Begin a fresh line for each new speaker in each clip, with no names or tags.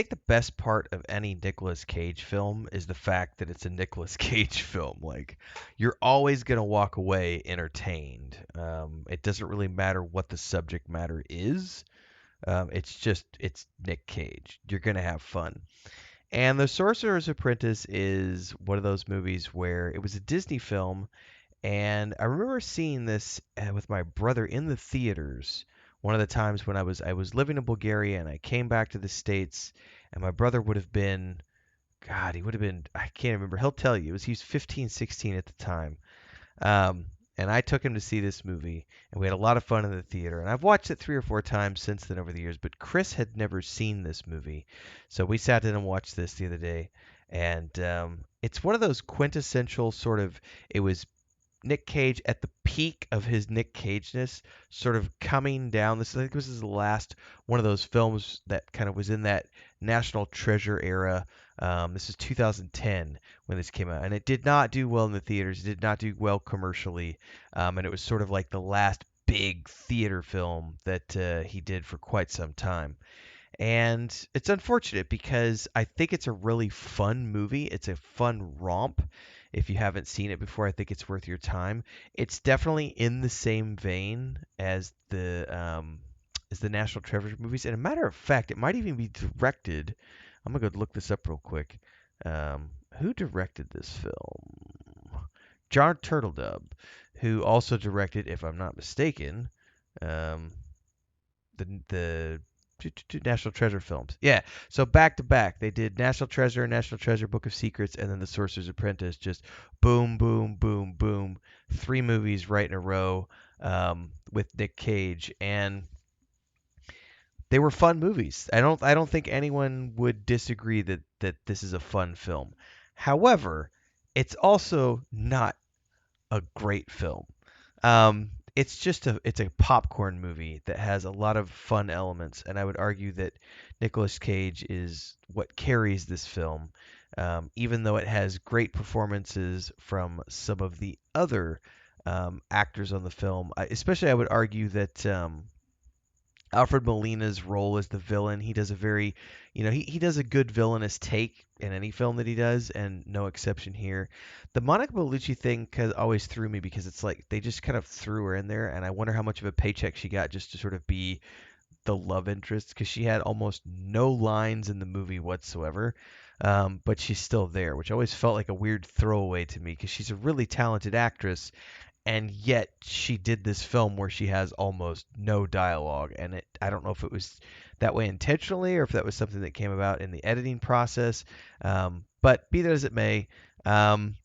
think the best part of any Nicolas Cage film is the fact that it's a Nicolas Cage film. Like, you're always gonna walk away entertained. It doesn't really matter what the subject matter is. It's Nic Cage. You're gonna have fun. And The Sorcerer's Apprentice is one of those movies where it was a Disney film, and I remember seeing this with my brother in the theaters. One of the times when I was living in Bulgaria and I came back to the States, and my brother would have been, God, he would have been, I can't remember. He'll tell you. He was 15, 16 at the time. Um, and I took him to see this movie, and we had a lot of fun in the theater. And I've watched it 3 or 4 times since then over the years, but Chris had never seen this movie. So we sat down and watched this the other day. And it's one of those quintessential sort of, it was Nic Cage at the peak of his Nic Cageness, sort of coming down. I think this is the last one of those films that kind of was in that National Treasure era. This is 2010 when this came out, and it did not do well in the theaters. It did not do well commercially, and it was sort of like the last big theater film that he did for quite some time. And it's unfortunate because I think it's a really fun movie. It's a fun romp. If you haven't seen it before, I think it's worth your time. It's definitely in the same vein as the National Treasure movies. And a matter of fact, it might even be directed. I'm gonna go look this up real quick. Who directed this film? Jon Turteltaub, who also directed, if I'm not mistaken, um, the National Treasure films. Yeah, so back to back, they did National Treasure, National Treasure, Book of Secrets, and then The Sorcerer's Apprentice. Just boom, boom, boom, boom, 3 movies right in a row with Nic Cage, and they were fun movies. I don't think anyone would disagree that this is a fun film. However, it's also not a great film. It's a popcorn movie that has a lot of fun elements, and I would argue that Nicolas Cage is what carries this film, even though it has great performances from some of the other actors on the film. Especially, I would argue that Alfred Molina's role as the villain, he does a very, he does a good villainous take in any film that he does, and no exception here. The Monica Bellucci thing always threw me because it's like they just kind of threw her in there, and I wonder how much of a paycheck she got just to sort of be the love interest because she had almost no lines in the movie whatsoever. But she's still there, which always felt like a weird throwaway to me because she's a really talented actress, and yet she did this film where she has almost no dialogue, and I don't know if it was that way intentionally or if that was something that came about in the editing process. But be that as it may, um,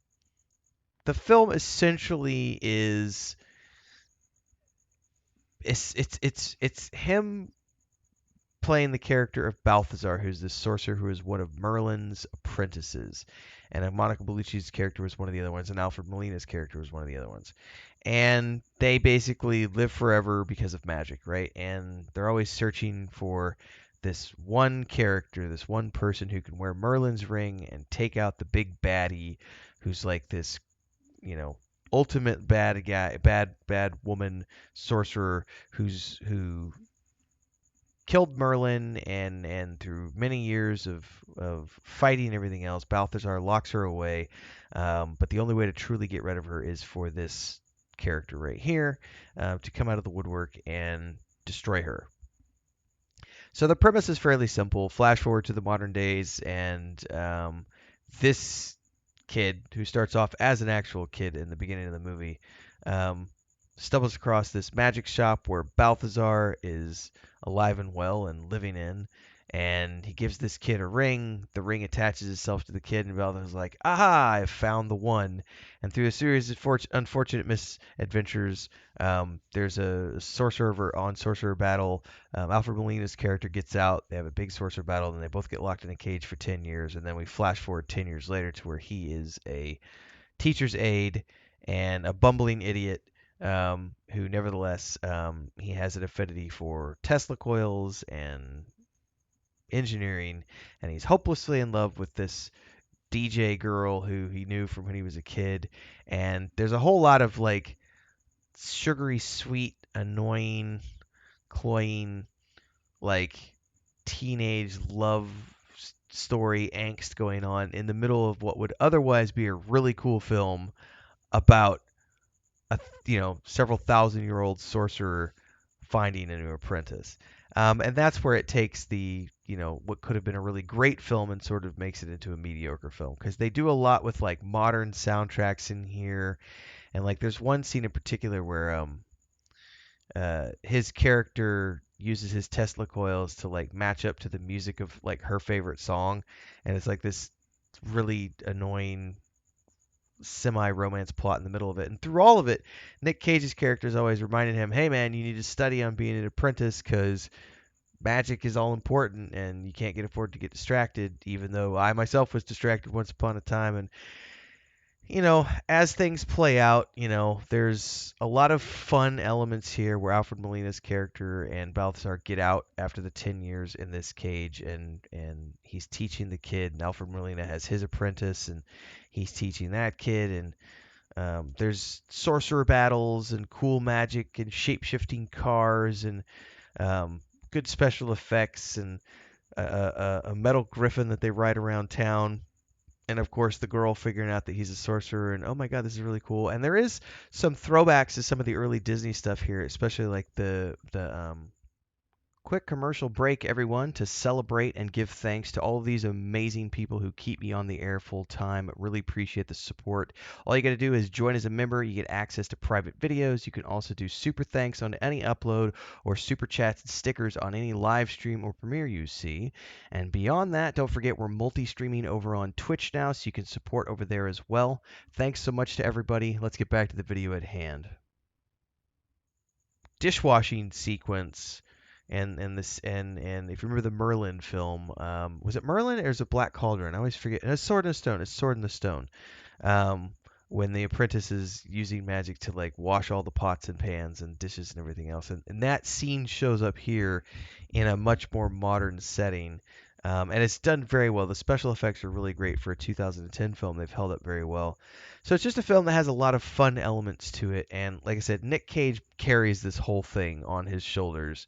the film essentially is it's him playing the character of Balthazar, who's this sorcerer who is one of Merlin's apprentices. And Monica Bellucci's character was one of the other ones, and Alfred Molina's character was one of the other ones. And they basically live forever because of magic, right? And they're always searching for this one character, this one person who can wear Merlin's ring and take out the big baddie who's like this, you know, ultimate bad guy, bad woman sorcerer who killed Merlin, and through many years of fighting and everything else, Balthazar locks her away. But the only way to truly get rid of her is for this character right here to come out of the woodwork and destroy her. So the premise is fairly simple. Flash forward to the modern days, and this kid, who starts off as an actual kid in the beginning of the movie, um, stumbles across this magic shop where Balthazar is alive and well and living in. And he gives this kid a ring. The ring attaches itself to the kid, and Balthazar's like, "Aha! I've found the one." And through a series of unfortunate misadventures, there's a on sorcerer battle. Alfred Molina's character gets out. They have a big sorcerer battle, and they both get locked in a cage for 10 years. And then we flash forward 10 years later to where he is a teacher's aide and a bumbling idiot, who nevertheless, he has an affinity for Tesla coils and engineering, and he's hopelessly in love with this DJ girl who he knew from when he was a kid. And there's a whole lot of like sugary sweet, annoying, cloying, like teenage love story angst going on in the middle of what would otherwise be a really cool film about a several thousand-year-old sorcerer finding a new apprentice. And that's where it takes the what could have been a really great film and sort of makes it into a mediocre film, because they do a lot with like modern soundtracks in here. And like there's one scene in particular where his character uses his Tesla coils to like match up to the music of like her favorite song, and it's like this really annoying semi-romance plot in the middle of it. And through all of it, Nic Cage's character is always reminding him, "Hey man, you need to study on being an apprentice because magic is all important and you can't get afford to get distracted." Even though I myself was distracted once upon a time, and as things play out, there's a lot of fun elements here where Alfred Molina's character and Balthazar get out after the 10 years in this cage, and he's teaching the kid, and Alfred Molina has his apprentice, and he's teaching that kid, and there's sorcerer battles and cool magic and shape-shifting cars and good special effects and a metal griffin that they ride around town. And of course, the girl figuring out that he's a sorcerer, and oh my god, this is really cool. And there is some throwbacks to some of the early Disney stuff here, especially like the quick commercial break, everyone, to celebrate and give thanks to all of these amazing people who keep me on the air full time. Really appreciate the support. All you got to do is join as a member. You get access to private videos. You can also do super thanks on any upload or super chats and stickers on any live stream or premiere you see. And beyond that, don't forget we're multi-streaming over on Twitch now, so you can support over there as well. Thanks so much to everybody. Let's get back to the video at hand. Dishwashing sequence. And this and if you remember the Merlin film, was it Merlin or is it Black Cauldron? I always forget. It's Sword in the Stone. It's Sword in the Stone. When the apprentice is using magic to like wash all the pots and pans and dishes and everything else, and that scene shows up here in a much more modern setting. And it's done very well. The special effects are really great for a 2010 film. They've held up very well. So it's just a film that has a lot of fun elements to it. And like I said, Nic Cage carries this whole thing on his shoulders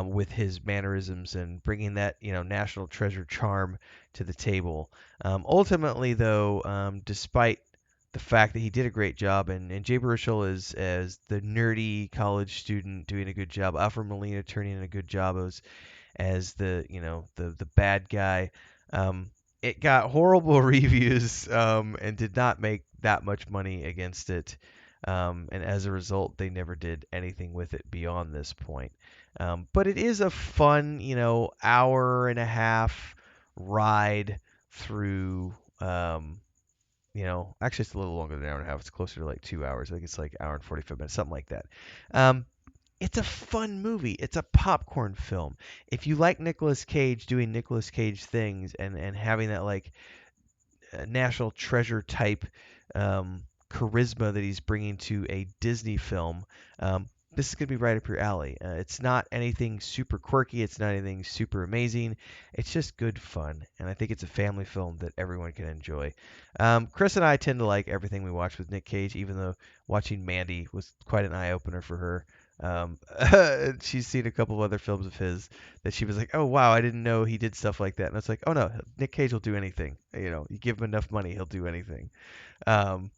with his mannerisms and bringing that national treasure charm to the table. Ultimately, though, despite the fact that he did a great job, and Jay Baruchel is as the nerdy college student doing a good job, Alfred Molina turning in a good job as the bad guy. It got horrible reviews and did not make that much money against it. And as a result, they never did anything with it beyond this point. But it is a fun, hour and a half ride through. Actually, it's a little longer than an hour and a half. It's closer to like 2 hours. I think it's like an hour and 45 minutes, something like that. It's a fun movie. It's a popcorn film. If you like Nicolas Cage doing Nicolas Cage things and having that like national treasure type charisma that he's bringing to a Disney film, this is going to be right up your alley. It's not anything super quirky. It's not anything super amazing. It's just good fun. And I think it's a family film that everyone can enjoy. Cris and I tend to like everything we watch with Nic Cage, even though watching Mandy was quite an eye-opener for her. She's seen a couple of other films of his that she was like, "Oh wow, I didn't know he did stuff like that." And it's like, "Oh no, Nic Cage will do anything. You give him enough money, he'll do anything." Um,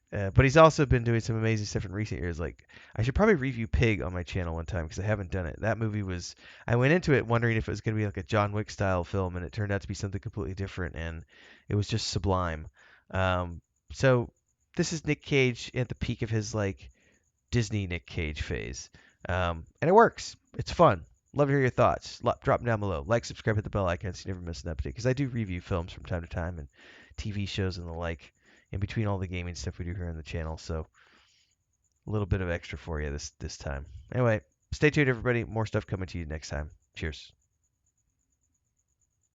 but he's also been doing some amazing stuff in recent years. Like, I should probably review Pig on my channel one time because I haven't done it. That movie was, I went into it wondering if it was going to be like a John Wick style film, and it turned out to be something completely different, and it was just sublime. So this is Nic Cage at the peak of his like Disney Nic Cage phase. And it works. It's fun. Love to hear your thoughts. Drop them down below. Like, subscribe, hit the bell icon so you never miss an update. Because I do review films from time to time and TV shows and the like in between all the gaming stuff we do here on the channel. So a little bit of extra for you this time. Anyway, stay tuned, everybody. More stuff coming to you next time. Cheers.